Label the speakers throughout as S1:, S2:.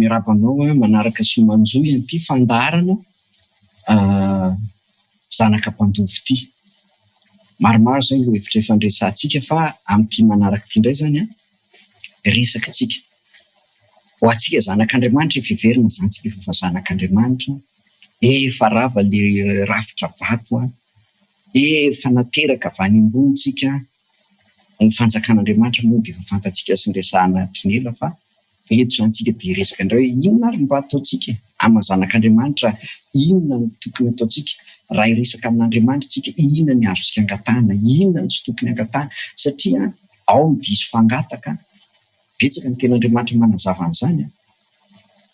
S1: mirapanao manaraka sy manjoy an'ity fandarana zanaka mpandovy ity. Maromaro zay ireo hevitra ifandresantsika fa amin'ity manaraka ity indray zany resaka tsika. Ho antsika zanak'Andriamanitra fiverina zantsika efa zanak'Andriamanitra, efa rava le rafitra vato efa nateraka avy any ambonitsika. Ny fanjakan'Andriamanitra moa dia efa fantatsika sy resahana tronela fa eto zantsika dia resaka indray inona ary mba ataotsika amin'ny zanak'Andriamanitra, inona no tokony ataotsika raha resaka amin'Andriamanitra tsika, inona ny azontsika angatahana, inona ny tsy tokony angatahana, satria ao ny diso fangataka. Betsaka ny ten'Andriamanitra manazava an'izany.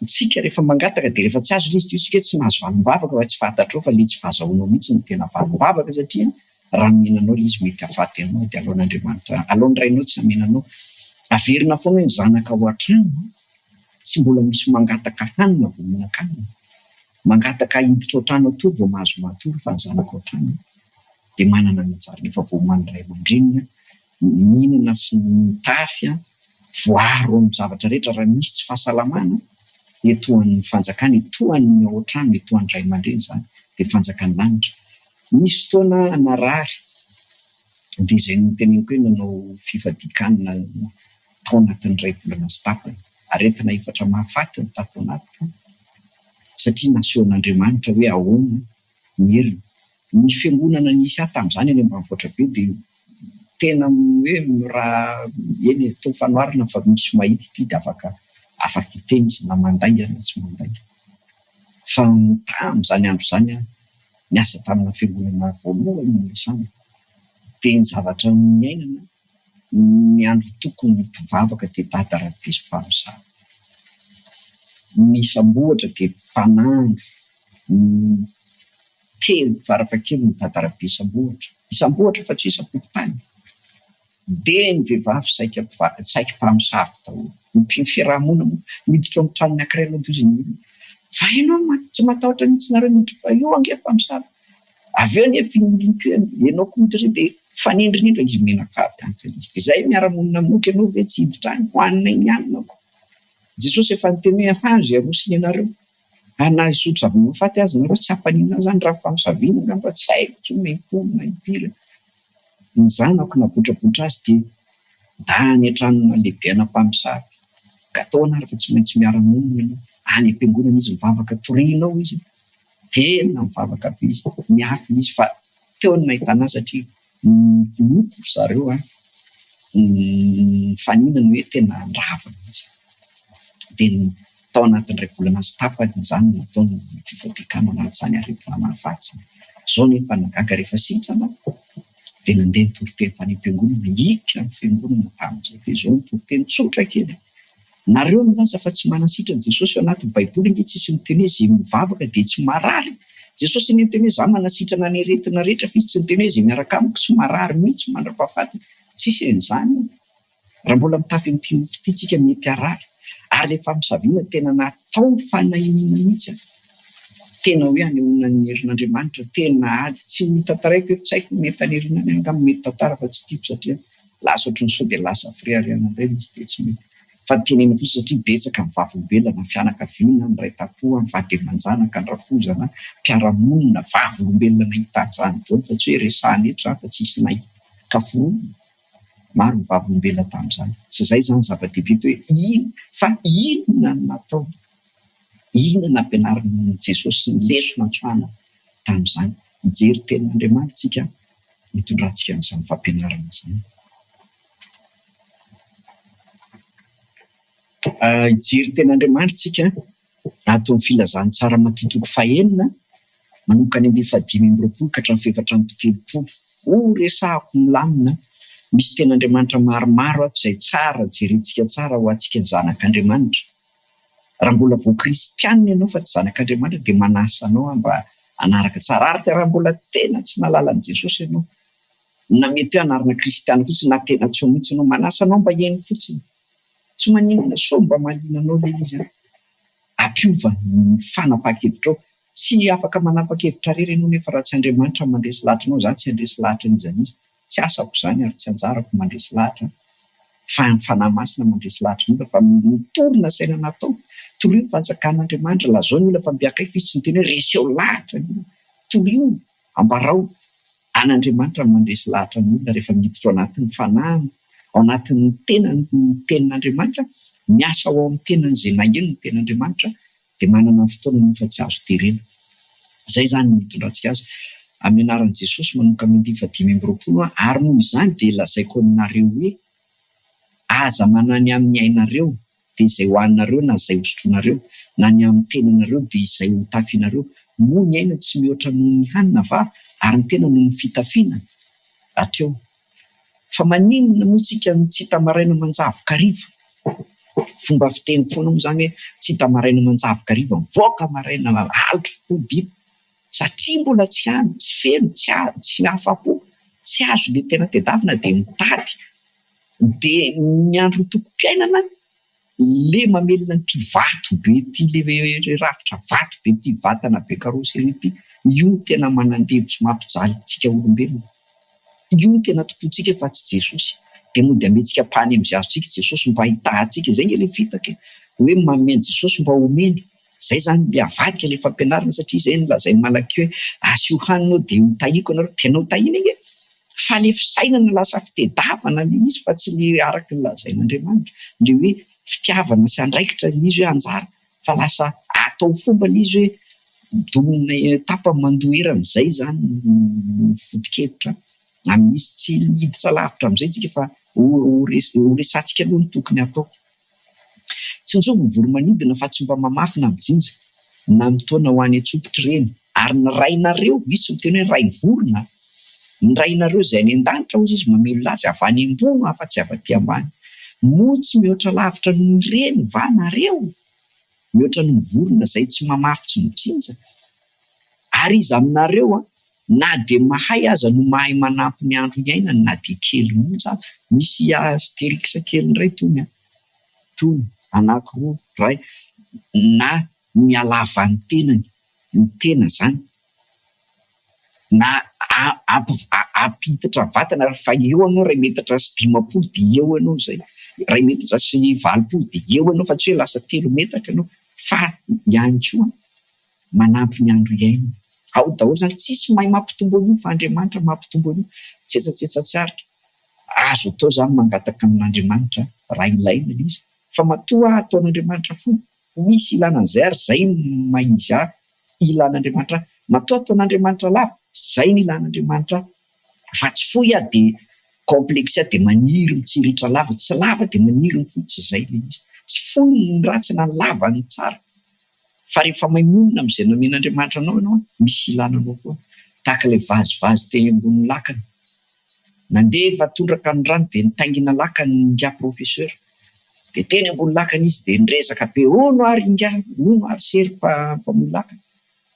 S1: Tsika rehefa mangataka dia rehefa tsy azo izy io tsika tsy nahazo valim-bavaka fa tsy fantatrao fa le tsy fahazahoanao mihitsy ny tena valim-bavaka, satria raha menanao izy mety hafaty anao dia alohan'Andriamanitra, alohan'ny rainao tsy hamenanao. Averina foana hoe ny zanaka ao an-trano tsy mbola misy mangataka hanina vao mihinan-kanina, mangataka hiditra ao trano atoa vao mahazo matory, fa ny zanaka ao trano dia manana ny anjara efa vao mandray aman-dreniny mihinana sy mitafy voaro amin'ny zavatra rehetra raha misy tsy fahasalamana. Etoan'ny fanjakana, etoan'ny ao an-trano, etoan'ny ray aman-dreny zany dia fanjakan'ny lanitra. Misy fotoana narary dia izay no teneniko hoe nanao fifadikanana tao anatin'ny 2 volana sy tapany, aretina 4 mahafaty ny tato anaty, satria nasehon'Andriamanitra hoe ahoana ny heriny. Ny fiangonana nisy ahy tamin'izany any ambanivohitra be dia tena hoe raha eny tao fanoharana fa misy mahita ity dia afaka hiteny izy na manday na tsy manday. Fa tamin'izany andro izany niasa tamina fiangonana voalohany miresana dia ny zavatra miainana ny andro tokony mpivavaka dia dadarabe sy mpamosavy, misambohatra dia mpanandro, telo varavakely ny dadarabe isambohatra fa tsy isam-pokotany. Dia ny vehivavy saika mpamosavy daholo, ny fiarahamonina miditra amin'ny tranony anankiray aloha fa ianao tsy matahotra mihitsy nareo miditra fa io ange mpamosavy. Avy eo nefa ianao koa miditra dia fanindrinindra izy menakavy any. Izay miara-monina moka ianao ve tsy hiditra any, hoanina iny ihany ao. Jesosy efa niteny hoe ahandro arosony ianareo, na isotro savony mahafaty azy nareo tsy hampaninana zany raha famosaviana angamba tsy haiko tsy maimponina impiry. Ny zanako nabotrabotra azy dia dany an-tranona lehibeana mpamosavy, gataona ary fa tsy maintsy miara-monina ianao. Any am-piangonana izy mivavaka torianao izy, tena mivavaka be izy, miafy izy fa teo ny nahitana satria loko zareo faninana hoe tena andravana izy. Dia tao anatin'ny 2 volana sy tapany izany natao ny fifadikanana anaty izany aretina mahafaty. Izao nefa nagaga rehefa sitrana dia nandeha nitoroteny tany am-piangonana, hika amin'ny fiangonana tamin'izay dia izao nitoroteny tsotra kely. Nareo milaza fa tsy manasitrana Jesosy ao anaty Baiboly nge tsisy miteny hoe izay mivavaka dia tsy marary. Jesosy ny miteny hoe izaho manasitrana ny aretina rehetra fa izy tsy miteny hoe izay miaraka amiko tsy marary mihitsy mandra-pahafaty. Tsisy an'izany. Raha mbola mitafy amin'ity nofo ity tsika mety harary. Ary ilay famosaviana tena natao fanahiniana mihitsy. Tena hoe hanehoana ny herin'Andriamanitra, tena ady tsy mitantaraiko eto tsy haiko mety hanehoana any angamba mety tantara fa tsy tiako satria lasa ohatran'ny sao dia lasa friariana indray izy dia tsy mety. Fa tenena fotsy satria betsaka ny vavolombelona, fianakaviana, ny ray tapoha, ny vady aman-janaka, ny rafozana, mpiara-monina, vavolombelona nahita izany foana fa tsy hoe resahana eto izany fa tsisy nahita foana. Maro ny vavolombelona tamin'izany. Tsy izay izany zava-dehibe hoe fa inona no natao, inona no ampianarin'i Jesosy sy ny lesona antsoana tamin'izany. Mijery tenin'Andriamanitra tsika mitondrantsika amin'izany fampianarana izany. Hijery tenin'Andriamanitra tsika atao ny filazany tsara matotoko fahenina manomboka any 520 ka hatramin'ny 730. Resahako milamina. Misy tenin'Andriamanitra maromaro ato izay tsara jerentsika tsara ho antsika ny zanak'Andriamanitra. Raha mbola vao kristianina ianao fa tsy zanak'Andriamanitra dia manasa anao mba hanaraka tsara. Ary raha mbola tena tsy nahalala an'i Jesosy ianao, na mety hoe anarana kristiana fotsiny na tena tsy mihitsy ianao, manasa anao mba eny fotsiny. Tsy maninona so mba mahaliana anao ilay izy. Ampiova ny fanapa-kevitrao. Tsy afaka manapa-kevitra rery ianao nefa raha tsy Andriamanitra mandresy lahatra anao, zany tsy handresy lahatra an'izany. Tsy asako izany ary tsy anjarako mandresy lahatra. Fa ny fanahy masina mandresy lahatra anao fa mitorina saina natao. toroy ny fanjakan'Andriamanitra lazao ny olona fa miakaiky izy tsy ny teny hoe resy eo lahatra toroy ambarao an'Andriamanitra mandresy lahatra ny olona rehefa miditra ao anatin'ny fanahy ao anatin'ny tenin'Andriamanitra miasa ao amin'ny tenan'izay naheno ny ten'Andriamanitra dia manana fotoana nefa tsy azo terena. Zay zany mitondrantsika azy amin'ny anaran'i Jesosy manomboka amin'ny 5:20 ary noho izany dia lazaiko aminareo hoe aza manany amin'ny ainareo dia izay hoaninareo na izay hosotroanareo na ny amin'ny tenanareo dia izay ho tafianareo moa ny aina tsy mihoatra noho ny hanina va ary ny tena noho ny fitafiana atreo. Fa maninona moa tsika ny tsy hita maraina manjavoka hariva? Fomba fiteny foana moa zany hoe tsy hita maraina manjavoka hariva mivoaka maraina alitro fodina satria mbola tsy hany tsy feno tsy afa-po tsy azo le tena tedavina dia mitady dia miandro tokom-piainana le mamelona nyty vato be ty le rafitra vato be ty vatana be karosely ity io tena manandevy sy mampijaly tsika olombelona. Io tena topontsika fa tsy Jesosy. Dia moa dia amentsika mpany amin'izay azontsika Jesosy mba hitahantsika zay nge le fitaka hoe mameny Jesosy mba homeny. Zay zany le avadika le fampianarana satria zay nolazay malaky hoe asio hanina dia ho tahiko anareo tena ho tahina iny fa le fisainana lasa fitedavana le izy fa tsy le araka ny lazain'Andriamanitra le hoe fitiavana sy andraikitra izy hoe anjara fa lasa atao fomba le izy hoe domina tapany mandoherana. Zay zany foto-kevitra amin'izy tsy hiditra lavitra amin'izay tsika fa ho resantsika aloha ny tokony atao. Tsy njobo ny voromanidina fa tsy mba mamafina mijinja na mitoana ho any an-tsopitra ireny ary ny rainareo visy miteny hoe ray vorona ny rainareo izay any an-danitra ozy izy mamelo lazy avy any ambony afa-tsy avy ambany moa tsy mihoatra lavitra noho ny reny va nareo mihoatra ny vorona izay tsy mamafy tsy mijinja ary izy aminareo na dia mahay aza no mahay manampy ny andro ny ainany na dia kely monja misy asteriksa kely ndray tony anankiroa ray na mialava ny tenany ny tena zany na ampitatra vatana fa eo anao ray metatra sy 10 dia eo anao zay ray metatra sy 20 dia eo anao fa tsy hoe lasa 3 metatra anao fa ihany koa manampy ny andro iainana ao daholo zany tsisy mahay mampitombo an'io fa Andriamanitra mampitombo an'io tsetsatsetsatra tsarika azo atao zany mangataka amin'Andriamanitra raha ilaina izy fa matoa ataon'Andriamanitra fo misy ilanan'izay ary zay mahizy ilan'Andriamanitra matoa ataon'Andriamanitra lava zay ny ilan'Andriamanitra fa tsy foy dia kompleksa dia maniry mitsiritra lava tsy lava dia maniry ny fotsy zay le izy tsy foy ny ratsina ny lava ny tsara fa rehefa maimonina amin'izay namen'Andriamanitra anao ianao misy ilananao koa tahaka ilay vazivazy teny ambonin'ny lakana nandefa tondraka ny rano dia nitaingina lakany nga professeur dia teny ambony lakana izy dia niresaka be ono ary nga ono ary sery mpamoy lakana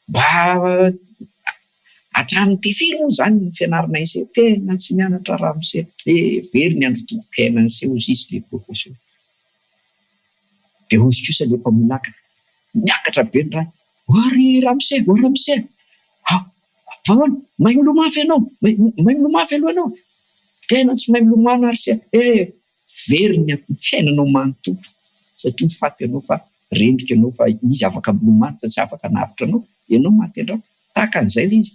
S1: mba hatramin'ny tefiry moa zany ny fianarana isay tena tsy mianatra raha misety very ny andro tokom-piainana se ozy izy le professeur dia ozy kosa le mpamoy lakana miakatra be ny rano ory ramose vahoana mahay milomafy ianao mahay milomafy aloha ianao tena tsy mahay milomano ary se very ny fiainanao manontoko satria faty ianao fa rendrika ianao fa izy afaka milomano fa tsy afaka navitra anao ianao maty andrao tahaka an'izay le izy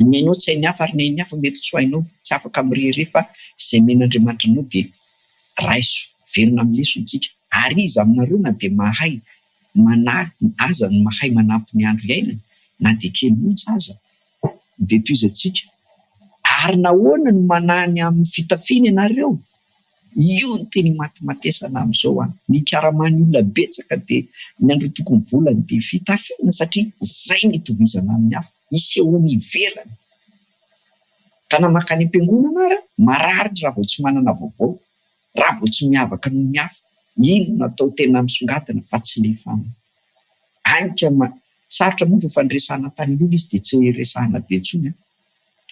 S1: ny ainao tsy hainy hafa ary ny hainy hafa mety tsy hainao tsy afaka mirehire fa izay men'Andriamanitra anao dia raiso verina amin'ny lesontsika ary izy aminareo na dia mahay aza ny mahay manampy ny andro iainana na dia kely monja aza dia toizantsika ary nahoana no manany amin'ny fitafiana ianareo io ny teny matimatesana amin'izao ny mpiara-many olona betsaka dia ny andro tokony volany dia fitafiana satria zay ny itovizana amin'ny hafa iseho mivelana ka namakany am-piangonana ary marary raha vao tsy manana vaovao raha vao tsy miavaka noho ny hafa ino natao tena misongadina fa tsy le famina anka sarotra moa fa fanresahana tany ilo izy dia tsy resahana be intsony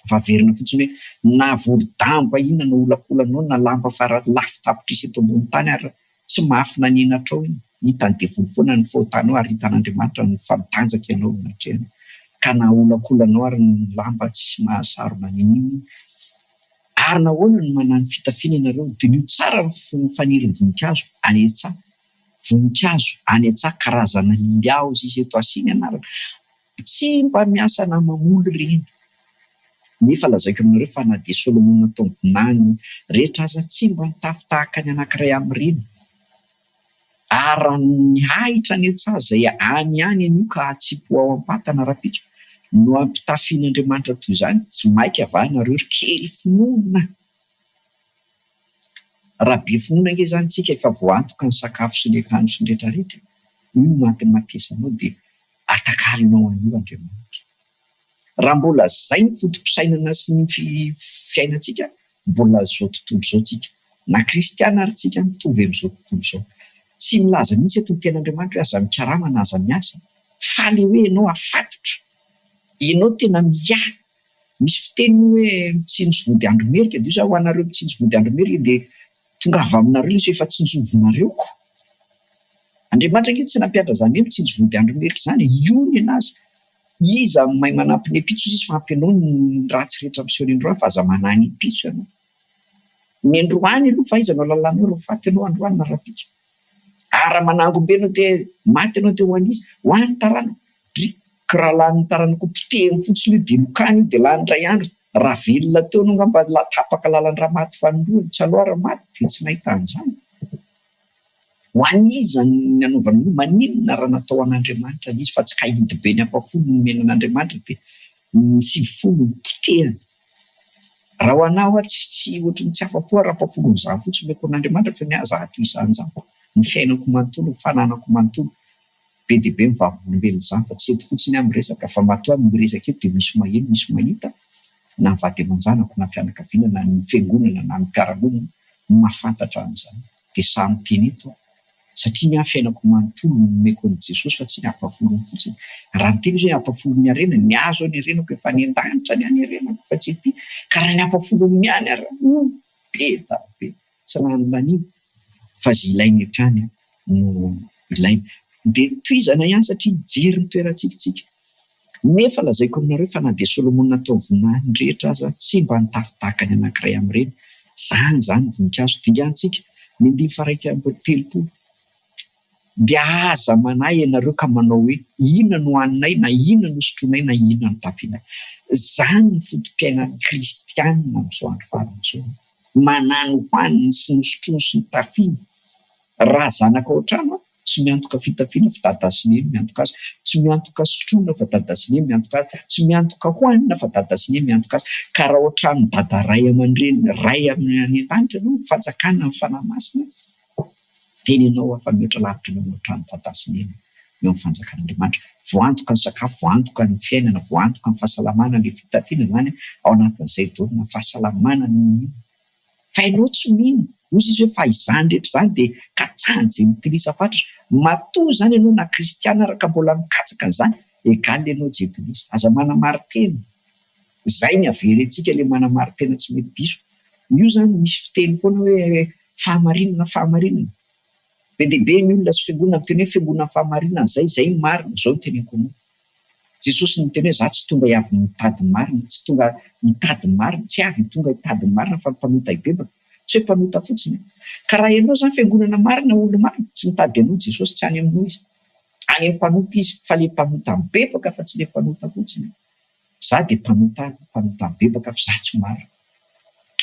S1: fa verina fotsiny hoe na vorodamba ina na olakolanao na lamba fara lafy tapitrisy eto ambony tany ary tsy mafina nienatrao iny hitany dia volofoana ny fahotanao ary hitan'Andriamanitra ny famitanjaka ianao natrehana ka na olakolanao ary ny lamba tsy mahasarona nininy ary nahoana ny manany fitafiana ianareo dinio tsara ny faniry ny voninkazo any tsara voninkazo any an-tsaha karazana liaozy izy eto asiny anarana tsy mba miasa na mamoly reny. Nefa lazaiko aminareo fa na dia Solomona tombonany rehetra aza tsy mba nitafy tahaka ny anankiray amin'ireny. Ary ny ahitra ny an-tsaha izay any anio ka atsipo ao am-patana rapitso no ampitafian'Andriamanitra toy izany, tsy maika avahanareo ry kely finoana. Raha be finoana nge izany tsika efa voantoka ny sakafo sy ny akanjo sy ny rehetrarehetra, io no antony mampiasanao dia atakalinao anio Andriamanitra. Raha mbola zay ny fotom-pisainana sy ny fiainantsika, mbola zao tontolo zao tsika na kristiana ary tsika mitovy amin'izao tontolo zao. Tsy milaza mihitsy eto ny tenin'Andriamanitra hoe aza mikarama na aza miasa, faly hoe ianao afatotra, ianao tena miahy. Misy fiteny hoe mitsinjo vody andro merika, dia io zao ho anareo mitsinjo vody andro merika dia tonga avy aminareo izy efa tsinjovinareo. Andriamanitra nge tsy nampianatra zany hoe mitsinjo vody andro merika izany, io ny anazy. Iza mahay manampy ny pitso izy fa ampianao ny ratsy rehetra miseho ny androany fa aza manany pitso ianao. Ny androany aloha fa iza no lalànao raha faty ianao androany na rapitso. Ara manangom-benao dia maty ianao dia ho an'izy, ho an'ny tarana. Raha lan'ny tarana koa potehiny fotsiny io dia lokany io dia lany iray andro. Raha velona teo no ngamba tapaka lalan-drà maty fanondroany, tsy aloha raha maty dia tsy nahita an'izany. Ho an'iza ny anaovana io, maninona raha natao an'Andriamanitra izy fa tsy kahidy be ny ampafolo ny menan'Andriamanitra dia ny sivifolo ny potehiny. Raha ho anao tsy ohatran'ny tsy afa-po raha ampafolo n'izany fotsiny meko an'Andriamanitra fa ny aza ato isan'izany. Ny fiainako manontolo, ny fananako manontolo, be dia be mivavolombelona izany fa tsy eto fotsiny amin'ny resaka fa matoa miresaka eto dia misy maheno misy mahita na mivady aman-janako na fianakaviana na ny fiangonana na ny mpiara-monina mahafantatra an'izany dia samy teny eto satria ny fiainako manontolo nomeko an'i Jesosy fa tsy ny ampafolony fotsiny. Raha ny teny izy hoe ampafolony harena, ny azo any harenako efa ny an-danitra ny any harenako fa tsy ety. Ka raha ny ampafolony ny any ary be da be tsy lan'anio fa zay ilainy hatrany no ilainy. Dia tohizana ihany satria jery ny toerantsika. Nefa lazaiko aminareo fa na dia Solomona natao voninahiny rehetra aza tsy mba nitafy tahaka ny anankiray amin'ireny. Zany voninkazo dingantsika ny 1:telopolo. Dia aza manahy ianareo ka manao hoe inona no haninay na inona no sotronay na inona no tafianay. Zany ny fotom-piainan'ny kristianina amin'izao andro farany izao. Manano hoaniny sy ny sotrony sy ny tafiany. Raha zanaka ao an-trano tsy miantoka fitafiana fa dada sy neny miantoka azy, tsy miantoka sotroina fa dada sy neny miantoka azy, tsy miantoka hoanina fa dada sy neny miantoka azy. Ka raha ao an-trano dada ray aman-dreny ray amin'ny an-danitra no fanjakana amin'ny fanahy masina, teny ianao afa mihoatra lavitra ny ao an-trano dada sy neny eo amin'ny fanjakan'Andriamanitra. Voantoka ny sakafo, voantoka ny fiainana, voantoka ny fahasalamana ilay fitafiana izany ao anatin'izay daonina fahasalamana ny fa ianao tsy mino. Ozy izy hoe fa izany rehetra izany dia katsahan'izay mitilisa fatra. Matoa izany ianao na kristiana araka mbola mikatsaka an'izany, egaly ianao jebilisa. Aza manamari-tena. Izay ny averentsika ilay manamari-tena tsy mety diso. Io izany misy fiteny foana hoe fahamarinana. Be dia be ny olona sy fiangonana miteny hoe fiangonana fahamarinana izay marina, izao no teneniko anao. Jesosy ny teny hoe za tsy tonga hiavy mitady marina, tsy tonga mitady marina, tsy avy tonga hitady marina fa mpanota hibebaka, tsy hoe mpanota fotsiny. Ka raha ianao izany fiangonana marina, olo marina, tsy mitady anao Jesosy, tsy any aminao izy. Any amin'ny mpanota izy, fa ilay mpanota mibebaka fa tsy ilay mpanota fotsiny. Za dia mpanota mibebaka fa za tsy marina.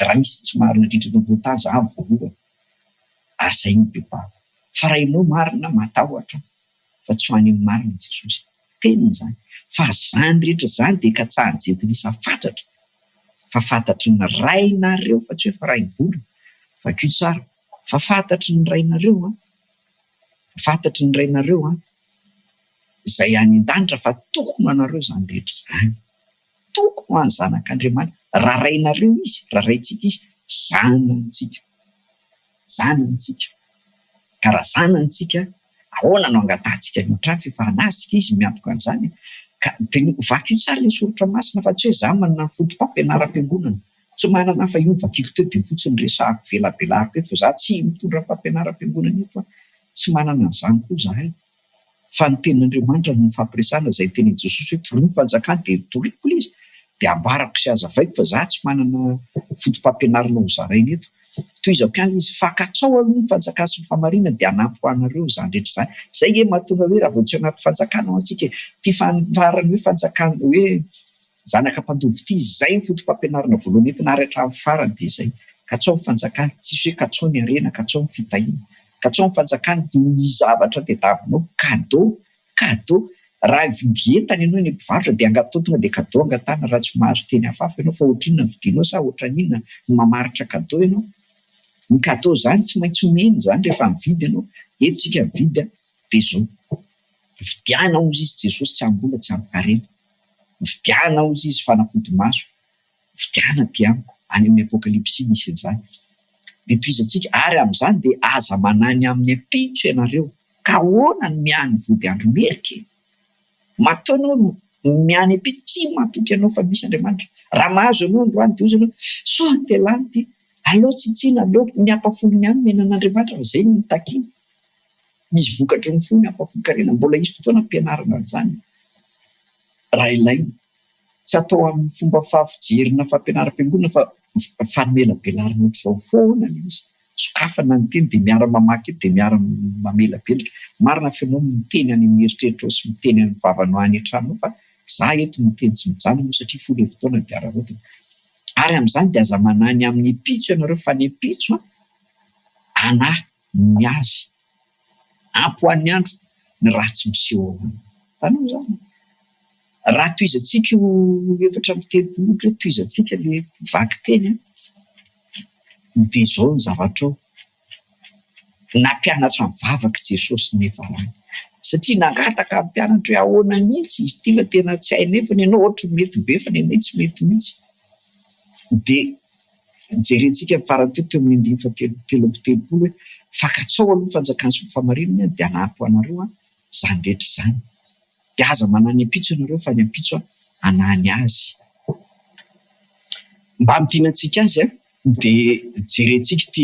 S1: Raha misy tsy marina indrindra eto ambony za voalohany. Ary izay ny bebaka. Fa raha ianao marina matahotra fa tsy ho any amin'ny marina Jesosy. Teniny izany. Fa zany rehetra zany dia katsahan'ny jebilisa fantatra. Fa fantatry ny rainareo fa tsy hoe fa rainy vola. Fa kio tsara. Fa fantatry ny rainareo izay any an-danitra fa tokony anareo izany rehetra izany. Tokony ho an'ny zanak'Andriamanitra. Raha rainareo izy, raha raintsika izy, zanantsika. Zanantsika. Ka raha zanantsika, ahoana no angatantsika ny ohatrany fa anasika izy miantoka an'izany. Dia vaky io tsara ilay soratra masina fa tsy hoe za manana ny fotom-pampianaram-piangonana. Tsy manana fa io vakiko teo dia fotsiny resahako velabelahako eto fa za tsy mitondra fampianaram-piangonana eto fa tsy manana an'izany koa zahay. Fa ny tenin'Andriamanitra no fampiresahana izay tenin'i Jesosy hoe toroy ny fanjakana dia toriako ilay izy. Dia ambarako sy azavaiko fa za tsy manana fotom-pampianarana ho zaraina eto. toy izao piany izy fakatsao aloha ny fanjakana sy ny famarinana dia anampy ho anareo zany rehetra zany. Zay nge mahatonga hoe raha vao tsy anaty fanjakana ho antsika ty fanfarany hoe fanjakana hoe zanaka mpandovy ity zay ny fotom-pampianarana voalohany entina ary hatramin'ny farany dia zay. Katsao ny fanjakana, tsisy hoe katsao ny arena, katsao ny fitahiana, katsao ny fanjakana ny zavatra tadiavinao cadeau. Raha vidy entana ianao ny mpivarotra dia angatotona dia cadeau angatana raha tsy mahazo teny hafahafa ianao fa ohatrinona vidinao sa ohatran'inona mamaritra cadeau ianao. Ny cadeau zany tsy maintsy omeny zany rehefa mividy ianao. Eto tsika mividy dia zao. Vidiana ozy izy Jesosy tsy ambola tsy amkarena. Vidiana ozy izy fanafody maso. Vidiana piamiko any amin'ny apokalipsy misy an'izany. Dia toy izantsika ary amin'izany dia aza manany amin'ny ampitso ianareo ka ahoana ny miany vody andro merika. Mataonao miany ampitso tsy matoky ianao fa misy Andriamanitra. Raha mahazo ianao androany dia ozy ianao sao telany ty aleo tsitsiana aleo miampafolo ihany menan'Andriamanitra fa zay no mitakiana. Misy vokatry ny fo miampafokarena mbola isy fotoana ampianarana an'izany. Raha ilaina tsy atao amin'ny fomba fahafijerina fampianaram-piangonana fa fanomela belarina ohatr'izao foana ilay izy. Sokafana ny teny dia miara-mamaky dia miara-mamela belika. Marina fianao miteny any amin'ny eritreritra sy miteny any vavanao any an-tranonao fa za eto miteny tsy mijanona satria folo fotoana dia ararotina. Ary amin'izany dia aza manany amin'ny ampitso ianareo fa ny ampitso anahy ny azy. Ampy ho an'ny andro ny ratsy miseho ao. Tanao izany. Raha toy izantsika efatra miteny ohatra toy izantsika ilay vaky teny dia izao ny zavatra ao. Nampianatra mivavaka Jesosy nefa raha. Satria nangataka mpianatra hoe ahoana mihitsy izy ity fa tena tsy hay nefa ianao ohatra mety be fa ny tsy mety mihitsy. Dia jerentsika farany teo amin'ny 5:13 hoe fakatsao aloha fanjakana sy famarinana dia anampy ho anareo zany rehetra zany. Dia aza manany ampitso ianareo fa ny ampitso anany azy. Mba hamidinantsika azy dia jerentsika ty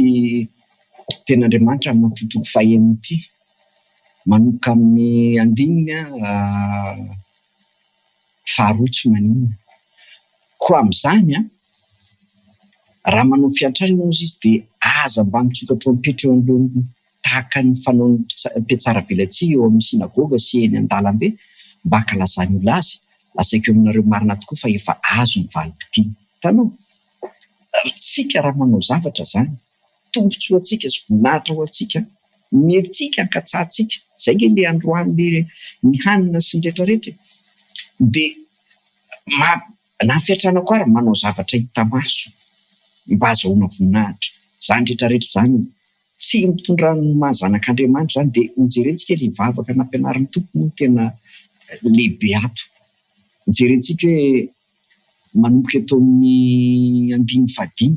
S1: ten'Andriamanitra amin'ny tontolo fahaenina ity manomboka amin'ny 2 tsy maninona. Koa amin'izany raha manao fiantraikany izy dia aza mba mitsokatra mipetra eo anoloany tahaka ny fanaony mpiatsara velatsihy eo amin'ny sinagoga sy eny an-dalambe mba hankalazany olona azy. Lazaiko aminareo marina tokoa fa efa azo ny valim-pidiana. Tanao tsika raha manao zavatra zany tombotsoa antsika sy voninahitra ho antsika mietsika ankatsahantsika zay nge le androany le ny hanina sy ny rehetrarehetra dia na fiatranako ary manao zavatra hita maso mba azahoana voninahitra zany rehetrarehetra zany tsy mitondra ny mahazanak'Andriamanitra zany dia hojerentsika ilay vavaka nampianarin'ny tompony no tena lehibe ato. Hojerentsika hoe manomboka eto amin'ny 5:15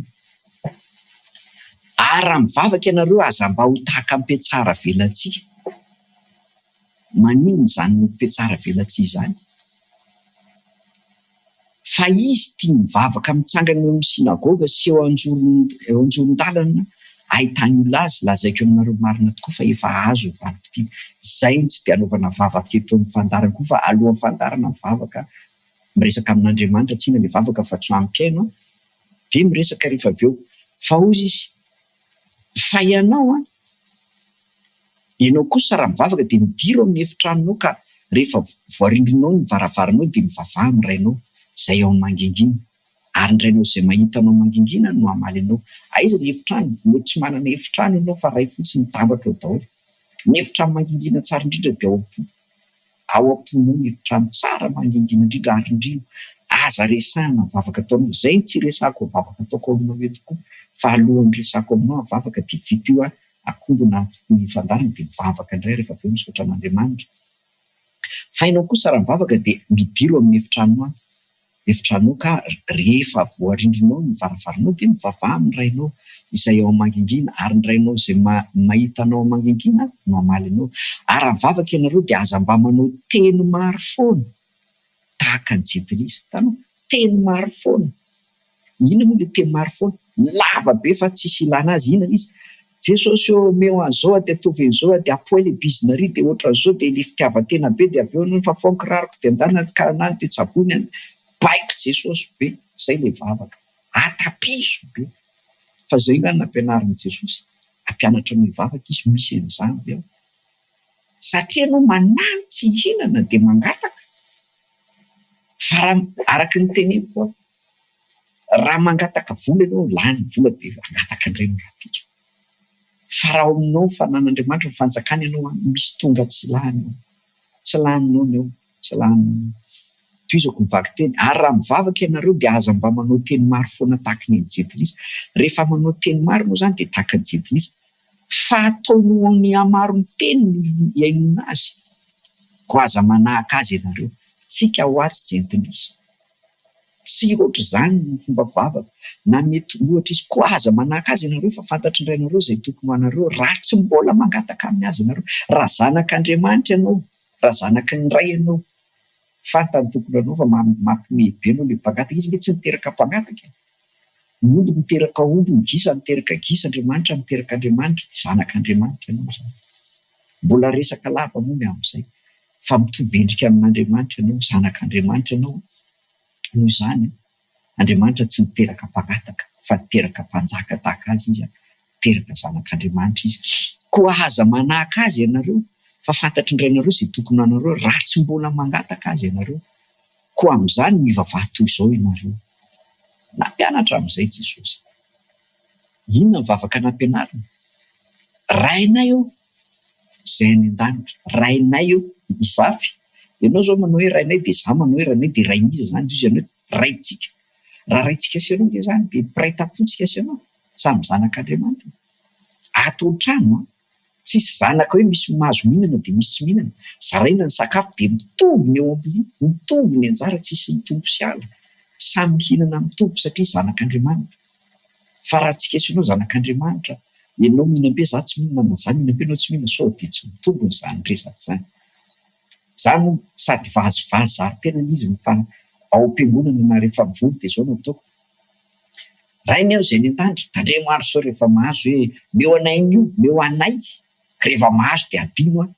S1: ary raha mivavaka ianareo aza mba ho tahaka mpiatsara velantsika. Manino zany no mpiatsara velantsika zany? Fa izy tia mivavaka mitsangana eo amin'ny sinagoga sy eo anjoron-dalana ahitany olona azy. Lazaiko aminareo marina tokoa fa efa azo valim-pidiana. Zay ny tsy dia anaovana vavaka eto amin'ny fandarana koa fa alohan'ny fandarana mivavaka miresaka amin'Andriamanitra tsy ilay vavaka fa tsy ampiaino dia miresaka rehefa avy eo fa ozy izy fa ianao kosa raha mivavaka dia midiro amin'ny efitranonao ka rehefa voarindrinao ny varavaranao dia mivavaha amin'ny rainao izay ao mangingina ary ny rainao izay mahitanao mangingina no hamaly anao. Aiza ny efitrano? Mety tsy manana efitrano ianao fa ray fotsiny mitambatra eo daholo. Ny efitrano mangingina tsara indrindra dia ao am-ponao ny efitrano tsara mangingina indrindra ary indrindra aza resahana mivavaka ataonao. Zay ny tsy resahako mivavaka ataoko aminao eto koa fa alohan'ny resahako aminao mivavaka dia vita io akondona ny fandarana dia mivavaka indray rehefa avy eo misaotra an'Andriamanitra. Fa ianao kosa raha mivavaka dia midiro amin'ny efitranao ka rehefa voarindrinao ny varavaranao dia mivavaha amin'ny rainao izay ao mangingina ary ny rainao izay mahitanao mangingina no hamaly anao. Ary raha mivavaka ianareo dia aza mba manao teny maro foana tahaka ny jetilisa. Tanao teny maro foana. Inona moa ilay teny maro foana? Lava be fa tsisy ilana azy. Inona izy? Jesosy omeo an'izao dia atovy an'izao dia apohay ilay bizinary dia ohatran'izao dia ilay fitiavan-tena be dia avy eo no fa faonko rariko dia andanana ka anany dia tsabony baiko Jesosy be. Zay ilay vavaka. Atapiso be. Fa zay ngany nampianarin'i Jesosy, ampianatra ny vavaka izy misy an'izany eo. Satria anao manaly tsy hihinana dia mangataka. Fa araka ny teneniko raha mangataka vola ianao, lany vola dia mangataka an'ireny rapitso. Fa raha ao aminao fanan'Andriamanitra ny fanjakana ianao, misy tonga tsy lany, tsy laninao eo, tsy laninao. Toizako mivaky teny, ary raha mivavaka ianareo dia aza mba manao teny maro foana tahaka ny jedilisa. Rehefa manao teny maro moa zany dia tahaka ny jedilisa. Fa ataonao ny hamaro ny teny iainona azy. Ko aza manahaka azy ianareo. Tsika ho azy jedilisa. Tsy ohatra izany ny fomba vavaka. Na mety ohatra izy ko aza manahaka azy ianareo fa fantatry indray ianareo izay tokony ho anareo raha tsy mbola mangataka amin'ny azy ianareo. Raha zanak'Andriamanitra ianao, raha zanaky ny ray ianao, fantany tokony anao fa mampime be anao le mpangataka. Izy mety tsy miteraka mpangataka. Ny omby miteraka omby, ny gisa miteraka gisa, Andriamanitra miteraka Andriamanitra, zanak'Andriamanitra ianao zany. Mbola resaka lava moa ny amin'izay. Fa mitovy endrika amin'Andriamanitra ianao, zanak'Andriamanitra ianao. Noho izany Andriamanitra tsy miteraka mpangataka fa miteraka mpanjaka tahaka azy izy, miteraka zanak'Andriamanitra izy. Koa aza manahaka azy ianareo, fa fantatry indray ianareo izay tokony anareo raha tsy mbola mangataka azy ianareo. Koa amin'izany mivavaha toy izao ianareo. Nampianatra amin'izay Jesosy. Inona ny vavaka nampianarina? Rainay io izay any an-danitra, rainay io izafy. Ianao zao manao hoe rainay dia izaho manao hoe rainay dia rainiza zany izy ianao raitsika. Raha raitsika sy ianao dia zany dia mpiray-tampontsika sy ianao, samy zanak'Andriamanitra. Ato an-trano tsisy zanaka hoe misy mahazo mihinana dia misy tsy mihinana. Zaraina ny sakafo dia mitovy ny eo ambony, mitovy ny anjara, tsisy mitombo sy ala. Samy mihinana mitovy satria zanak'Andriamanitra. Fa raha tsika sy ianao zanak'Andriamanitra, ianao mihinam-be, za tsy mihinana, za mihinam-be, anao tsy mihinana, sao dia tsy mitombo izany resaka izany. Zany sady vazivazy zari-tena izy fa ao am-piangonana na rehefa mivory dia izao no ataoko. Rainay izay ny an-danitra, tandremaro sao rehefa mahazo hoe meo anay io, meo anay. Rehefa mahazo dia adino.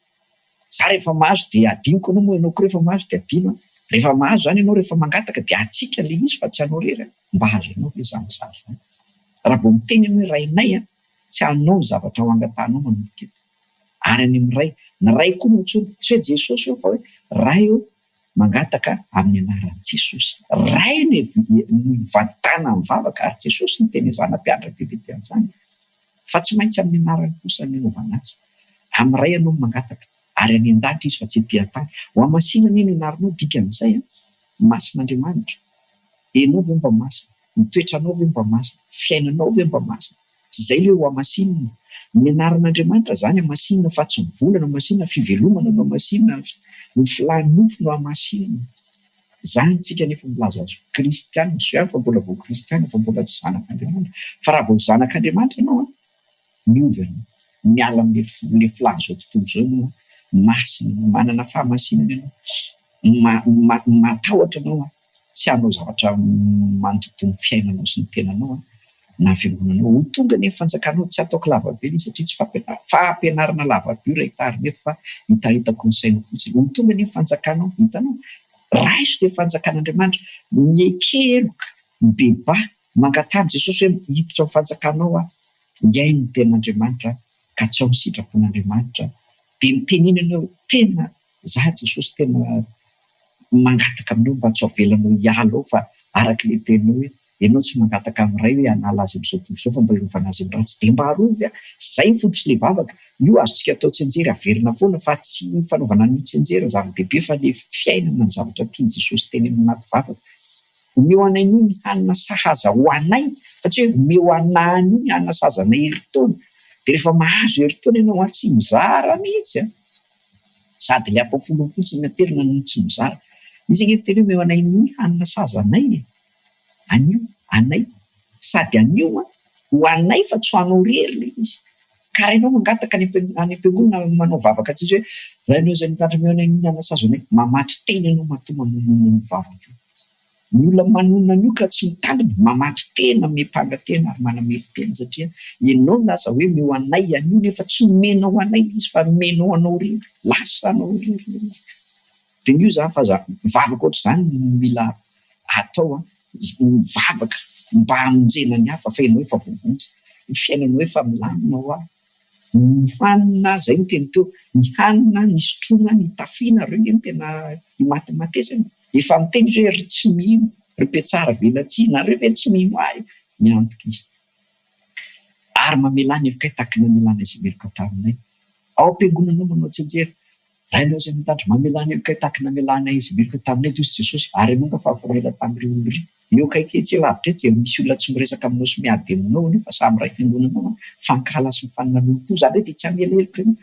S1: Za rehefa mahazo dia adinoko anao, moa ianao koa rehefa mahazo dia adino. Rehefa mahazo zany ianao rehefa mangataka dia atsika le izy fa tsy anao rery mba hazo ianao le zany zany. Raha vao miteny ianao hoe rainay tsy anao ny zavatra ho angatanao manomboka eto. Ary any amin'ny ray, ny ray koa motsoro tsy hoe Jesosy io fa hoe ray io mangataka amin'ny anaran'i Jesosy. Ray ny vatana amin'ny vavaka ary Jesosy ny teny zanam-pianatra bebe an'izany. Fa tsy maintsy amin'ny anarany kosa ny anaovana azy. Amin'ny ray ianao mangataka ary any an-danitra izy fa tsy ety-tany. Ho amasinana iny anaranao dikan'izay masin'Andriamanitra. Enao ve mba masina? Ny toetranao ve mba masina? Fiainanao ve mba masina? Izay ilay ho amasinana. Ny anaran'Andriamanitra zany amasinana fa tsy volana amasinana, fivelomana no amasinana, ny filanofo no amasinana. Zany tsika nefa milaza azy kristianina, so ihany fa mbola vao kristianina fa mbola tsy zanak'Andriamanitra. Fa raha vao zanak'Andriamanitra ianao miovy ianao, miala amin'ilay filany izao tontolo izao ianao, masina, manana fahamasinana ianao, matahotra ianao, tsy hanao zavatra mandoto ny fiainanao sy ny tenanao na fiangonanao. Ho tonga ny fanjakanao tsy ataoko lavabe izy satria tsy fampianarana lavabe raha hitarina eto fa hitaritako ny saina fotsiny. Ho tonga ny fanjakanao, hitanao, raiso ilay fanjakan'Andriamanitra, miekeloka, mibeba, mangatany Jesosy hoe hiditra amin'ny fanjakanao hiaino ny tenan'Andriamanitra ka tsy ao ny sitrapon'Andriamanitra. Dia mitenena ianao tena za Jesosy tena mangataka aminao mba tsy avelanao hiala ao fa araka ilay teninao hoe ianao tsy mangataka amin'ny ray hoe hanala azy amin'izao tontolo izao fa mba hirovana azy amin'ny ratsy dia mba harovy. Zay fototra ilay vavaka. Io azontsika atao tsenjery averina foana fa tsy fanaovana ny tsenjery zava-dehibe fa ilay fiainana ny zavatra tiany Jesosy teny amin'ny anaty vavaka. Omeo anay ny hanina sahaza ho anay fa tsy hoe omeo anay ny hanina sahaza anay herintaona. Dia rehefa mahazo herintaona ianao tsy mizara mihitsy sady ilay ampafolony fotsiny aterina no tsy mizara. Izy ny teny hoe omeo anay ny hanina sahaza anay, anio anay sady anio ho anay fa tsy ho anao rery le izy. Ka raha ianao mangataka any am-piangonana manao vavaka tsisy hoe raha ianao izay mitandrina omeo anay ny hanina sahaza anay, mamaty teny ianao matoa mamonona ny vavaka. Ny olona manonona an'io ka tsy mitandrina mamaty tena mepanga tena ary manamety tena satria ianao lasa hoe omeo anay anio nefa tsy menao anay izy fa menao anao rery, lasa anao rery le izy. Dia n'io zany fa vavaka ohatr'izany mila atao, mivavaka mba hamonjena ny hafa fa ianao efa voavonjy. ny fiainana hoe fa milamina ho aho. Ny hanina zay no teny teo, ny hanina, ny sotroina, ny tafiana reo ny tena matematisana. Efa miteny hoe ry tsy mino, ry be tsara velatsihy, nareo ve tsy mino ahy? Miantoka izy. Ary mamelana ery kay tahaka ny amelana izy meloko taminay. Ao am-piangonanao manao tsenjery. Rainao izay mitandro mamelana ery kay tahaka ny amelana izy meloko taminay toy Jesosy. Ary ianao nga fa voraila tamin'ireo olona ireo. Eo kaiky tsy lavitra etsy misy olona tsy miresaka aminao sy miady aminao nefa samy ray fiangonanao fankala sy mifanina lolo-po. Zany hoe dia tsy hamela heloka ianao.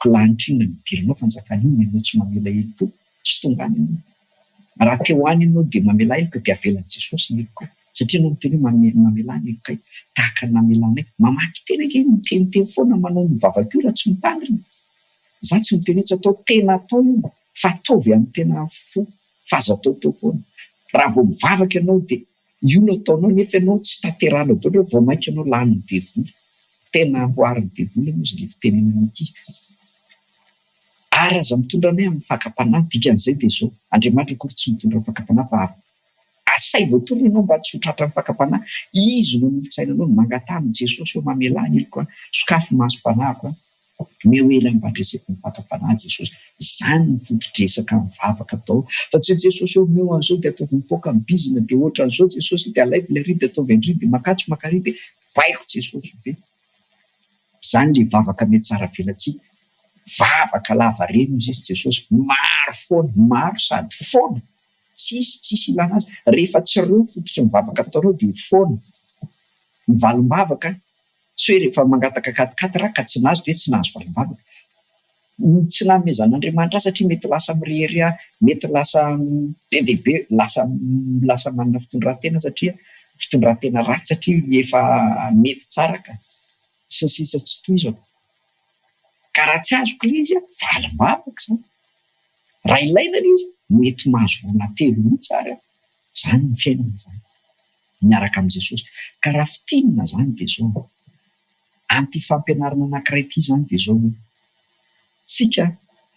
S1: Kolanitrinona midirinao fanjakana iny ianao tsy mamela heloka tsy tonga any ianao. Raha ke ho any ianao dia mamela heloka dia avelan'i Jesosy ny heloka. Satria anao miteny hoe mamelana heloka tahaka ny namelanay. Mamaky tena ke miteniteny foana manao ny vavakio raha tsy mitandrina. Za tsy miteny hoe tsy atao tena atao io fa ataovy amin'ny tena fo fa azo atao foana. Raha vao mivavaka ianao dia io no ataonao nefa ianao tsy tanteranao daholo hoe vao maika ianao laniny devoly. Tena amboariny devoly ianao izy le fitenenana an'ity. Ary aza mitondra anay amin'ny fakapanahy dikan'izay dia izao. Andriamanitra akory tsy mitondra amin'ny fakapanahy fa asay voatorona ianao mba tsy ho tratra amin'ny fakapanahy. Izy no nitsainanao mangatany Jesosy eo mamelana heloka sokafy masom-panahiko mehely mba andreseko ny fakapanahy Jesosy. Izany ny foto-dresaka mivavaka atao. Fa tsy hoe Jesosy eo meo an'izao dia ataovy mipoaka ny bizina dia ohatra an'izao Jesosy dia alaivo ilay ridy ataovy andry dia makatso makary dia baiko Jesosy be. Izany le vavaka mety tsara velatsihy. Vavaka lava reny izy Jesosy. Maro foana, maro sady foana. Tsisy ilana azy. Rehefa tsy reo fototra mivavaka ataoreo dia foana. Ny valim-bavaka tsy hoe rehefa mangataka katikaty raha ka tsy nazo dia tsy nazo valim-bavaka. Tsy namezan'Andriamanitra satria mety lasa mirery, mety lasa be dia be, lasa manana fitondran-tena satria fitondran-tena ratsy satria efa mety tsara ka. Sy sisa tsy toy izao. Ka raha tsy azoko ilay izy valim-bavaka izany. Raha ilaina ilay izy mety mahazo vorona telo mihitsy ary izany ny fiainana izany. Miaraka amin'i Jesosy. Ka raha fitinina izany dia izao. Amin'ity fampianarana anankiray ity izany dia izao hoe tsika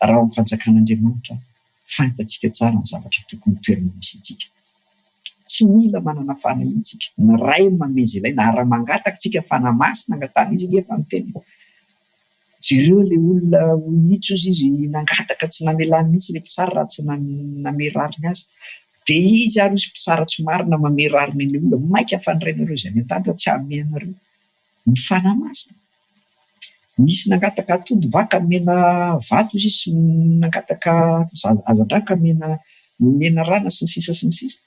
S1: raha amin'ny fanjakan'Andriamanitra fantatsika tsara ny zavatra tokony toerana misy itsika. Tsy mila manana fanahy tsika. Ny ray mameza ilaina ary raha mangataka tsika fanahy masina angatana izy efa miteny. Jereo ilay olona hitso izy nangataka tsy namelany mihitsy ilay mpitsara raha tsy namerariny azy. Dia izy ary misy mpitsara tsy marina mamerariny ilay olona. Maika fandrainareo izay ny an-tany tsy hamenareo. Ny fanahy masina. Misy nangataka atody vaka mena vato izy sy nangataka hazandraka mena rana sy ny sisa sy ny sisa.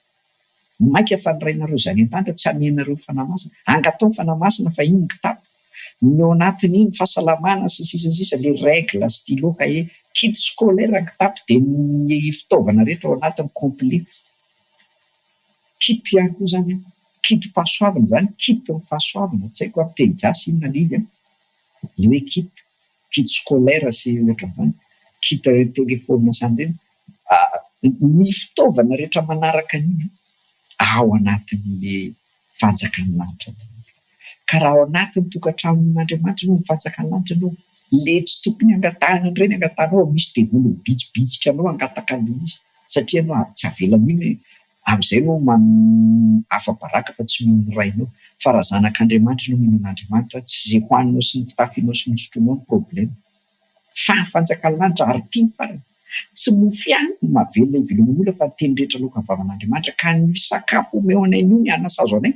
S1: Maika fandrainareo izay ny an-tany tsy hamenareo fanahy masina. Angatao ny fanahy masina fa iny kitapo. Ny ao anatin'iny fahasalamana sy sisa ilay règle stylo cahier kit scolaire ny kitapo dia ny fitaovana rehetra ao anatiny complet. Kit ihany koa izany. Kit fahasoavana izany, kit fahasoavana. Tsy haiko amin'ny teny gasy inona ilay izy. Ilay hoe kit scolaire sy ohatran'izany. Kit telefônina izany ireny. Ny fitaovana rehetra manaraka an'iny ao anatin'ilay fanjakan'ny lanitra. Ka raha ao anatin'ny tokantranon'Andriamanitra no fanjakan'ny lanitra ianao, ilay tsy tokony angatahana ireny angatanao, misy devoly bitsibitsika anao angataka ilay izy. Satria ianao tsy avela mihitsy amin'izay ianao afa-baraka fa tsy mino ny rainao. Fa raha zanak'Andriamanitra no mino an'Andriamanitra, tsy izay hohaninao sy ny fitafianao sy ny sotroinao ny problema. Fa ny fanjakan'ny lanitra ary tiany farany. Tsy mofy ihany mahavelona ivelomana olona fa teny rehetra aloka vavan'Andriamanitra ka ny sakafo omeo anay io ny anasazo anay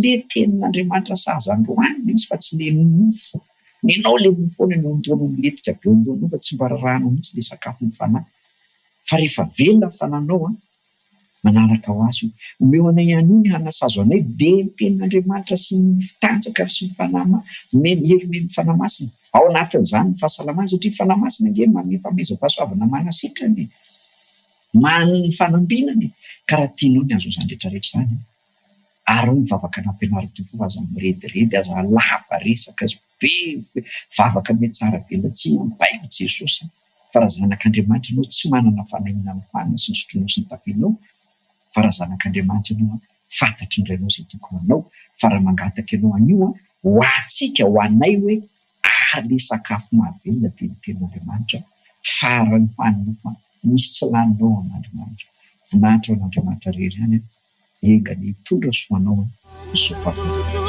S1: le tenin'Andriamanitra sahaza androany izy fa tsy le mofo. Ny ianao le mofo foana ny ondoanao miletika be ondoanao fa tsy mba rarahanao mihitsy le sakafo ny fanahy. Fa rehefa velona ny fananao manaraka ho azy omeo anay ihany io ny anasazo anay dia ny tenin'Andriamanitra sy ny fitanjaka sy ny fanahy herimeny fanahy masina. Ao anatin'izany ny fahasalamana satria fanahy masina nge mameza-pahasoavana manasitrany, manana fanambinany. Ka raha tianao ny azo izany rehetrarehetra izany ary mivavaka nampianarin-tompo aza mirediredy aza lava resaka azy be vavaka mety tsara velatsihy mibaiko Jesosy. Fa raha zanak'Andriamanitra ianao tsy manana fanahinana amin'ny hanina sy ny sotroinao sy ny tafianao. Fa raha zanak'Andriamanitra ianao fantatry ny rainao izay tokony hanao. Fa raha mangataka ianao an'io ho antsika ho anay hoe ary le sakafo mahavelona dia ny tenin'Andriamanitra farany hohaninao fa misy tsy laninao amin'Andriamanitra. Voninahitra ao an'Andriamanitra rery ihany engany hitondra soanao ny sopako.